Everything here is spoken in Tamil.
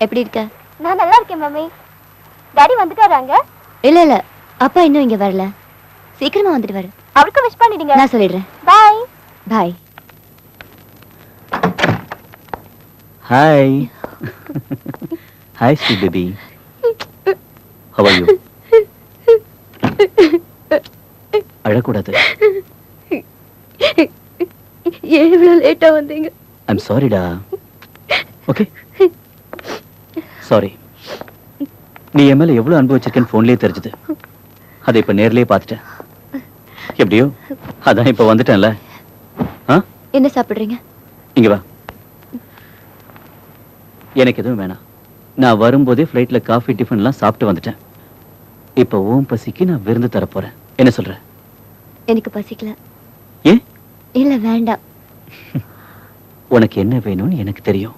எப்படி இருக்க? நான் நல்லா இருக்கேன் மம்மி. டாடி வந்துட்டாராங்க? இல்ல அப்பா இன்னும் இங்க வரல. சீக்கிரமா வந்துட்டு வர. அவருக்கு விஷ் பண்ணிடுங்க. நான் சொல்லிடுறேன். Bye. Bye. Hi. Hi sweet baby. How are you? அழக்கூடாது. ஏன் இவ்வளவு லேட்டா வந்தீங்க? ஐம் சாரிடா. Okay sorry. நீ என் மேல எவ்வளவு அன்பு வச்சிருக்கேன்னு போன்லயே தெரிஞ்சது. அதை இப்ப நேர்லயே பார்த்துட்டேன். எப்படியோ அதான் இப்ப வந்துட்டேன்ல. என்ன சாப்பிடுறீங்க? இங்க வா. எனக்கு எதுவும் வேணாம். நான் வரும்போதே ஃப்ளைட்ல காஃபி டிஃபன்லாம் சாப்பிட்டு வந்துட்டேன். இப்ப ஓம் பசிக்கு நான் விருந்து தர போறேன். என்ன சொல்ற? எனக்கு பசிக்கல. ஏன்? இல்ல வேண்டாம். உனக்கு என்ன வேணும்னு எனக்கு தெரியும்.